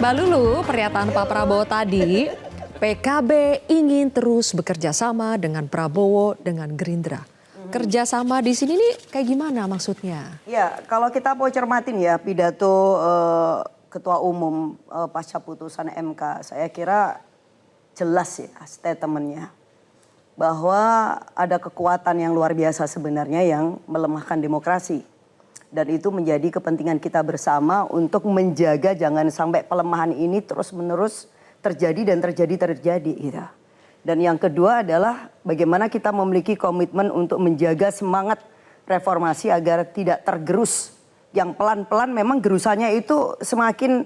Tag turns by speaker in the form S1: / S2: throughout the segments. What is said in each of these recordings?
S1: Mbak Lulu, pernyataan Pak Prabowo tadi, PKB ingin terus bekerja sama dengan Prabowo, dengan Gerindra. Kerjasama di sini nih kayak gimana maksudnya?
S2: Ya, kalau kita mau cermatin ya pidato Ketua Umum pasca putusan MK, saya kira jelas ya statementnya. Bahwa ada kekuatan yang luar biasa sebenarnya yang melemahkan demokrasi. Dan itu menjadi kepentingan kita bersama untuk menjaga jangan sampai pelemahan ini terus-menerus terjadi dan terjadi gitu. Dan yang kedua adalah bagaimana kita memiliki komitmen untuk menjaga semangat reformasi agar tidak tergerus. Yang pelan-pelan memang gerusannya itu semakin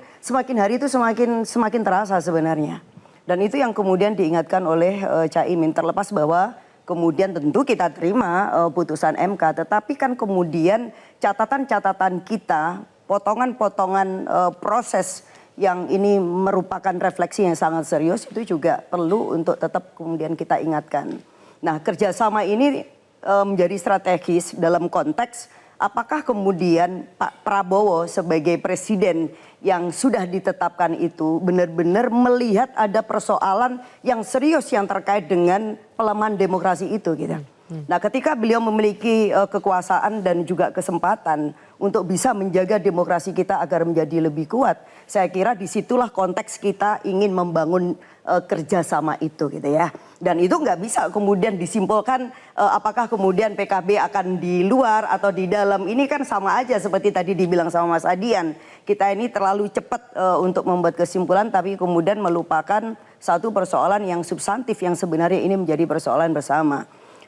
S2: hari itu semakin terasa sebenarnya. Dan itu yang kemudian diingatkan oleh Caimin, terlepas bahwa kemudian tentu kita terima putusan MK, tetapi kan kemudian catatan-catatan kita, potongan-potongan proses yang ini merupakan refleksi yang sangat serius itu juga perlu untuk tetap kemudian kita ingatkan. Nah, kerjasama ini menjadi strategis dalam konteks apakah kemudian Pak Prabowo sebagai presiden yang sudah ditetapkan itu benar-benar melihat ada persoalan yang serius yang terkait dengan pelemahan demokrasi itu gitu. Nah, ketika beliau memiliki kekuasaan dan juga kesempatan untuk bisa menjaga demokrasi kita agar menjadi lebih kuat, saya kira disitulah konteks kita ingin membangun kerjasama itu gitu ya. Dan itu nggak bisa kemudian disimpulkan apakah kemudian PKB akan di luar atau di dalam. Ini kan sama aja seperti tadi dibilang sama Mas Adian. Kita ini terlalu cepat untuk membuat kesimpulan tapi kemudian melupakan satu persoalan yang substantif yang sebenarnya ini menjadi persoalan bersama.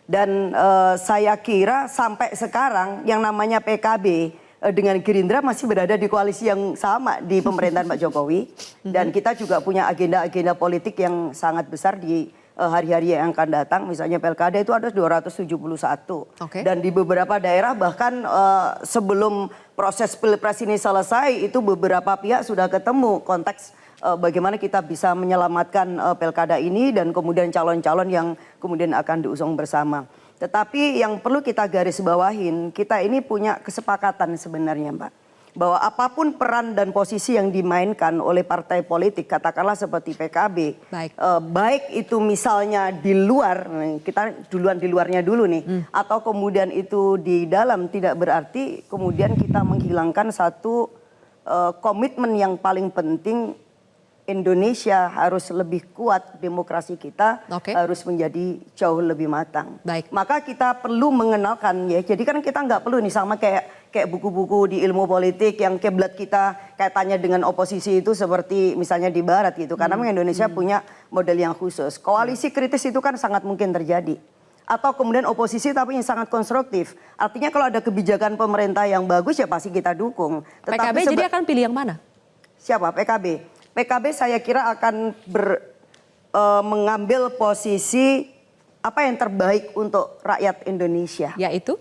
S2: Dan saya kira sampai sekarang yang namanya PKB dengan Gerindra masih berada di koalisi yang sama di pemerintahan Pak Jokowi. Dan kita juga punya agenda-agenda politik yang sangat besar di hari-hari yang akan datang. Misalnya Pilkada itu ada 271. Okay. Dan di beberapa daerah bahkan sebelum proses Pilpres ini selesai itu beberapa pihak sudah ketemu konteks bagaimana kita bisa menyelamatkan Pilkada ini dan kemudian calon-calon yang kemudian akan diusung bersama. Tetapi yang perlu kita garis bawahin, kita ini punya kesepakatan sebenarnya Mbak. Bahwa apapun peran dan posisi yang dimainkan oleh partai politik, katakanlah seperti PKB. Baik itu misalnya di luar, kita duluan di luarnya dulu nih. Atau kemudian itu di dalam, tidak berarti kemudian kita menghilangkan satu komitmen yang paling penting. Indonesia harus lebih kuat, demokrasi kita harus menjadi jauh lebih matang. Maka kita perlu mengenalkan ya, jadi kan kita nggak perlu nih sama kayak buku-buku di ilmu politik yang kiblat kita kaitannya dengan oposisi itu seperti misalnya di barat gitu. Karena Indonesia punya model yang khusus. Koalisi kritis itu kan sangat mungkin terjadi. Atau kemudian oposisi tapi yang sangat konstruktif. Artinya kalau ada kebijakan pemerintah yang bagus ya pasti kita dukung.
S1: PKB jadi akan pilih yang mana?
S2: Siapa? PKB. PKB saya kira akan mengambil posisi apa yang terbaik untuk rakyat Indonesia.
S1: Yaitu?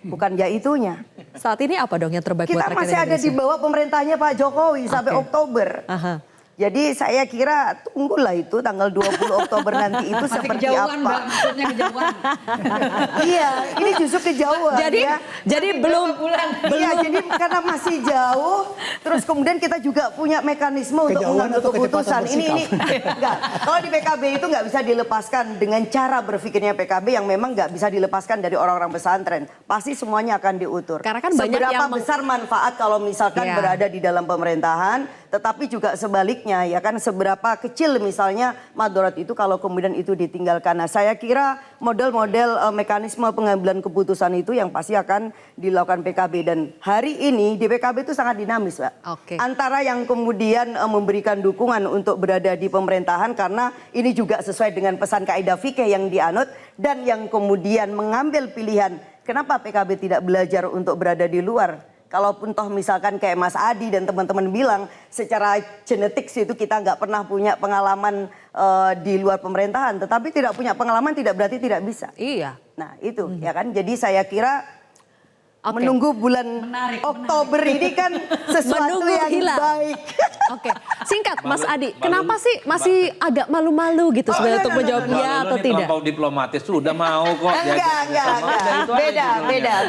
S2: Bukan yaitunya.
S1: Saat ini apa dong yang terbaik buat rakyat Indonesia?
S2: Kita masih ada di bawah pemerintahnya Pak Jokowi sampai Oktober. Jadi saya kira tunggulah itu tanggal 20 Oktober nanti itu masih seperti kejauhan, apa. Mbak, maksudnya kejauhan. Iya, ini justru kejauhan ya.
S1: Jadi belum.
S2: Iya, jadi karena masih jauh, terus kemudian kita juga punya mekanisme untuk mengambil keputusan. Ini enggak. Kalau di PKB itu nggak bisa dilepaskan dengan cara berpikirnya PKB yang memang nggak bisa dilepaskan dari orang-orang pesantren. Pasti semuanya akan diutur.
S1: Karena kan banyak
S2: seberapa besar manfaat kalau misalkan berada di dalam pemerintahan, tetapi juga sebaliknya ya kan seberapa kecil misalnya madorot itu kalau kemudian itu ditinggalkan. Nah, saya kira model-model mekanisme pengambilan keputusan itu yang pasti akan dilakukan PKB dan hari ini di PKB itu sangat dinamis, Pak. Antara yang kemudian memberikan dukungan untuk berada di pemerintahan karena ini juga sesuai dengan pesan kaidah fikih yang dianut dan yang kemudian mengambil pilihan kenapa PKB tidak belajar untuk berada di luar. Kalaupun toh misalkan kayak Mas Adi dan teman-teman bilang secara genetik itu kita nggak pernah punya pengalaman di luar pemerintahan. Tetapi tidak punya pengalaman tidak berarti tidak bisa.
S1: Iya.
S2: Nah itu ya kan. Jadi saya kira
S1: Oke.
S2: Menunggu bulan Oktober ini kan sesuatu
S1: Menunggu
S2: yang
S1: hilal.
S2: baik.
S1: Oke, singkat Mas Adi, kenapa sih masih agak malu-malu gitu sebenarnya untuk menjawab ya atau tidak?
S3: Terlampau diplomatis sudah mau kok.
S2: Enggak.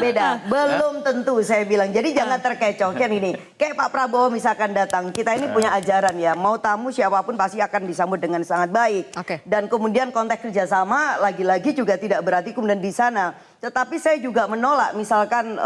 S2: Beda. Belum tentu saya bilang. Jadi jangan terkecoh. Kan ini, kayak Pak Prabowo misalkan datang, kita ini punya ajaran ya, mau tamu siapapun pasti akan disambut dengan sangat baik.
S1: Oke.
S2: Dan kemudian konteks kerjasama lagi-lagi juga tidak berarti kemudian di sana. Tetapi saya juga menolak misalkan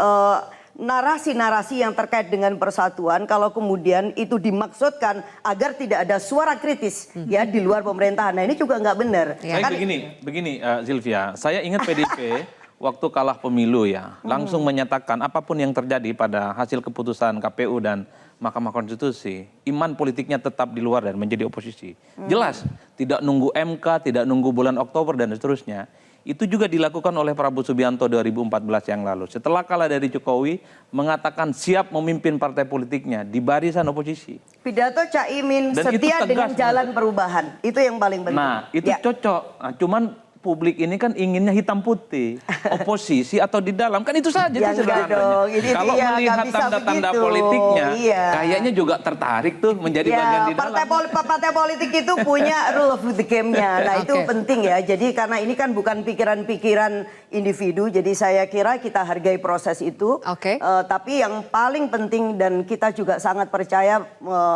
S2: narasi-narasi yang terkait dengan persatuan kalau kemudian itu dimaksudkan agar tidak ada suara kritis ya di luar pemerintahan. Nah ini juga nggak benar.
S1: Ya.
S3: Baik, begini Zilvia, saya ingat PDIP waktu kalah pemilu ya, langsung menyatakan apapun yang terjadi pada hasil keputusan KPU dan Mahkamah Konstitusi, iman politiknya tetap di luar dan menjadi oposisi. Jelas, tidak nunggu MK, tidak nunggu bulan Oktober dan seterusnya. Itu juga dilakukan oleh Prabowo Subianto 2014 yang lalu. Setelah kalah dari Jokowi, mengatakan siap memimpin partai politiknya di barisan oposisi.
S2: Pidato Caimin
S3: Dan itu
S2: setia
S3: tegas,
S2: dengan jalan perubahan. Itu yang paling penting.
S3: Nah, itu
S2: Ya.
S3: cocok. Nah, cuman publik ini kan inginnya hitam putih, oposisi atau di dalam, kan itu saja
S2: Ya,
S3: tuh
S2: enggak
S3: sederhananya.
S2: dong. Ini
S3: Kalau
S2: dia,
S3: melihat
S2: nggak bisa
S3: tanda-tanda
S2: begitu.
S3: politiknya,
S2: Iya.
S3: kayaknya juga tertarik tuh menjadi bagian di dalam.
S2: Partai politik itu punya rule of the game-nya. Nah itu
S1: Oke.
S2: penting ya. Jadi karena ini kan bukan pikiran-pikiran individu. Jadi saya kira kita hargai proses itu.
S1: Oke.
S2: Tapi yang paling penting dan kita juga sangat percaya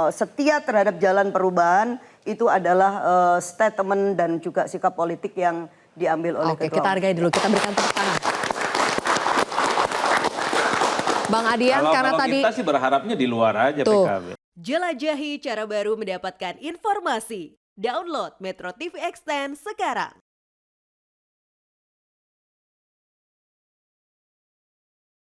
S2: setia terhadap jalan perubahan itu adalah statement dan juga sikap politik yang diambil oleh
S1: Oke,
S2: ketua
S1: kita
S2: umum.
S1: hargai dulu, kita berikan tepuk tangan. Bang Adian, karena
S3: Kalau
S1: tadi
S3: kita sih berharapnya di luar aja
S1: Tuh.
S3: PKB.
S4: Jelajahi cara baru mendapatkan informasi. Download Metro TV Extend sekarang.